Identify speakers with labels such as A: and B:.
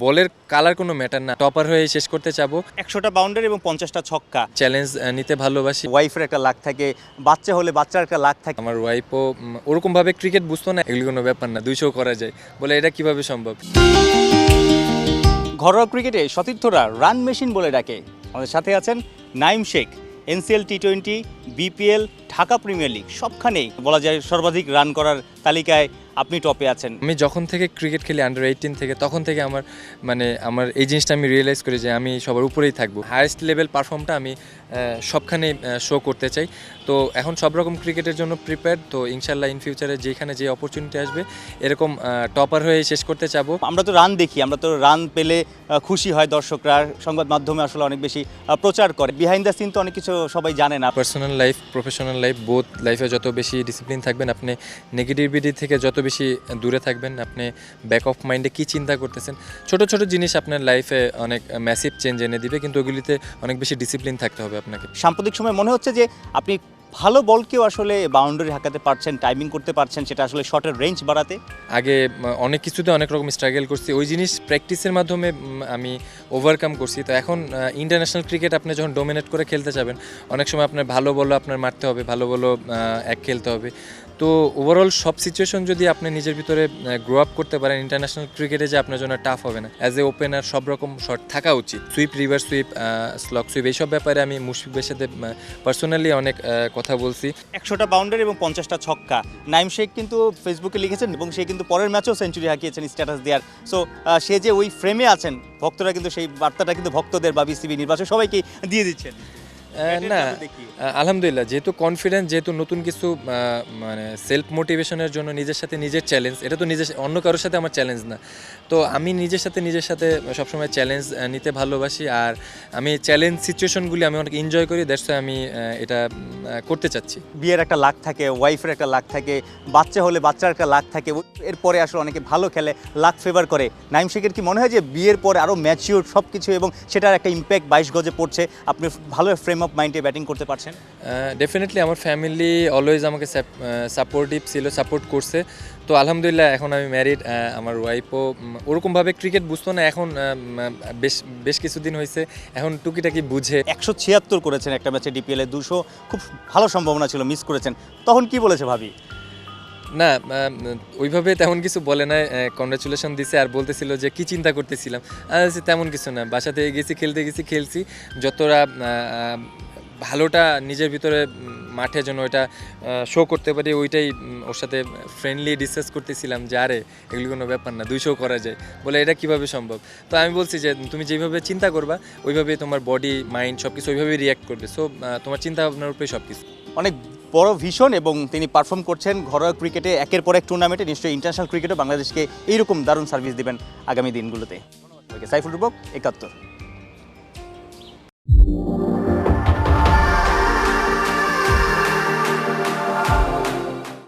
A: বলের কালার কোনো ম্যাটার না, টপার হয়ে শেষ করতে চাবো।
B: 100টা বাউন্ডারি এবং 50টা ছক্কা।
A: চ্যালেঞ্জ নিতে ভালোবাসি।
B: ওয়াইফের একটা লাক থাকে, বাচ্চা হলে বাচ্চার একটা লাক থাকে।
A: আমার ওয়াইফও ওরকমভাবে ক্রিকেট বুঝতো না, এগুলি কোনো ব্যাপার না, 200 করা যায়, বলে এটা কিভাবে সম্ভব।
B: ঘরোয়া ক্রিকেটে সতীর্থরা রান মেশিন বলে ডাকে। আমাদের সাথে আছেন নাইম শেখ। এনসিএল টি20, বিপিএল, ঢাকা প্রিমিয়ার লিগ সবখানেই বলা যায় সর্বাধিক রান করার তালিকায় আপনি টপে আছেন।
A: আমি যখন থেকে ক্রিকেট খেলি আন্ডার-18 থেকে, তখন থেকে আমার এই জিনিসটা আমি রিয়েলাইজ করি যে আমি সবার উপরেই থাকবো। হায়েস্ট লেভেল পারফর্মটা আমি সবখানে শো করতে চাই। তো এখন সব রকম ক্রিকেটের জন্য প্রিপেয়ার। তো ইনশাল্লাহ ইন ফিউচারে যেখানে যে অপরচুনিটি আসবে এরকম টপার হয়ে শেষ করতে চাবো।
B: আমরা তো রান দেখি, আমরা তো রান পেলে খুশি হয় দর্শকরা, সংবাদ মাধ্যমে আসলে অনেক বেশি প্রচার করে। বিহাইন্ড দ্য সিন তো অনেক কিছু সবাই জানে না।
A: Personal life, professional life, both লাইফে যত বেশি ডিসিপ্লিন থাকবেন, আপনি নেগেটিভিটি থেকে যত বেশি দূরে থাকবেন, আপনি ব্যাক অফ মাইন্ডে কী চিন্তা করতেছেন, ছোট ছোট জিনিস আপনার লাইফে অনেক ম্যাসিভ চেঞ্জ এনে দিবে, কিন্তু ওগুলিতে অনেক বেশি ডিসিপ্লিন থাকতে হবে আপনাকে।
B: সাম্প্রতিক সময় মনে হচ্ছে যে আপনি ভালো বলকেও আসলে বাউন্ডারি হাঁকাতে পারছেন, টাইমিং করতে পারছেন, সেটা আসলে শটের রেঞ্জ বাড়াতে।
A: আগে অনেক কিছুতে অনেক রকম স্ট্রাগল করছি, ওই জিনিস প্র্যাকটিসের মাধ্যমে আমি ওভারকাম করছি। তো এখন ইন্টারন্যাশনাল ক্রিকেট আপনি যখন ডোমিনেট করে খেলতে যাবেন, অনেক সময় আপনার ভালো বলও আপনার মারতে হবে, ভালো বলও এক খেলতে হবে। তো ওভারঅল সব সিচুয়েশন যদি আপনি নিজের ভিতরে গ্রো আপ করতে পারেন, ইন্টারন্যাশনাল ক্রিকেটে যে আপনার জন্য টাফ হবে না। অ্যাজ এ ওপেনার সব রকম শট থাকা উচিত। সুইপ, রিভার সুইপ, স্লক সুইপ, এইসব ব্যাপারে আমি মুশফিকের সাথে পার্সোনালি অনেক কথা বলছি।
B: 100টা বাউন্ডারি এবং 50টা ছক্কা। নাইম শেখ কিন্তু ফেসবুকে লিখেছেন এবং সে কিন্তু পরের ম্যাচেও সেঞ্চুরি হাঁকিয়েছেন স্ট্যাটাস দেওয়ার। সো সে যে ওই ফ্রেমে আছেন, ভক্তরা কিন্তু সেই বার্তাটা কিন্তু ভক্তদের বা বিসিবি নির্বাচক সবাইকে দিয়ে দিচ্ছেন।
A: না, আলহামদুলিল্লাহ, যেহেতু কনফিডেন্স, যেহেতু নতুন কিছু মানে সেলফ মোটিভেশনের জন্য নিজের সাথে নিজের চ্যালেঞ্জ, এটা তো নিজের অন্য কারোর সাথে আমার চ্যালেঞ্জ না। তো আমি নিজের সাথে সবসময় চ্যালেঞ্জ নিতে ভালোবাসি, আর আমি চ্যালেঞ্জ সিচুয়েশনগুলি আমি অনেক এনজয় করি, দ্যাটস ওয়াই আমি এটা করতে চাচ্ছি।
B: বিয়ের একটা লাক থাকে, ওয়াইফের একটা লাক থাকে, বাচ্চা হলে বাচ্চার একটা লাক থাকে, এরপরে আসলে অনেকে ভালো খেলে, লাক ফেভার করে। নাইম শেখের কি মনে হয় যে বিয়ের পরে আরও ম্যাচিউর সব কিছু এবং সেটার একটা ইম্প্যাক্ট 22 গজে পড়ছে, আপনি ভালো ফ্রেম অফ মাইন্ডে ব্যাটিং করতে পারছেন?
A: ডেফিনেটলি আমার ফ্যামিলি অলওয়েজ আমাকে সাপোর্টিভ ছিল, সাপোর্ট করছে। তো আলহামদুলিল্লাহ এখন আমি ম্যারিড, আমার ওয়াইফও ওরকমভাবে ক্রিকেট বুঝতো না, এখন বেশ কিছুদিন হয়েছে, এখন টুকিটাকি বুঝে।
B: 176 করেছেন একটা ম্যাচে, ডিপিএলে 200, খুব ভালো সম্ভাবনা ছিল, মিস করেছেন। তখন কি বলেছে ভাবি?
A: না, ওইভাবে তেমন কিছু বলে না, কংগ্রাচুলেশন দিছে আর বলতেছিল যে কি চিন্তা করতেছিলাম। তেমন কিছু না, বাসাতে গেছি, খেলছি, যতটা ভালোটা নিজের ভিতরে মাঠে যেন ওইটা শো করতে পারি, ওইটাই ওর সাথে ফ্রেন্ডলি ডিসকাস করতেছিলাম যে আরে এগুলি কোনো ব্যাপার না, 200 করা যায়, বলে এটা কিভাবে সম্ভব। তো আমি বলছি যে তুমি যেভাবে চিন্তা করবা ওইভাবেই তোমার বডি মাইন্ড সব কিছু ওইভাবেই রিয়াক্ট করবে। সো তোমার চিন্তা ভাবনার উপরেই সব কিছু। অনেক
B: বড় ভিশন এবং তিনি পারফর্ম করছেন ঘরোয়া ক্রিকেটে, একের পর এক টুর্নামেন্টে। নিশ্চয়ই ইন্টারন্যাশনাল ক্রিকেটও বাংলাদেশকে এইরকম দারুণ সার্ভিস দিবেন আগামী দিনগুলোতে। সাইফুল রূপক, 71।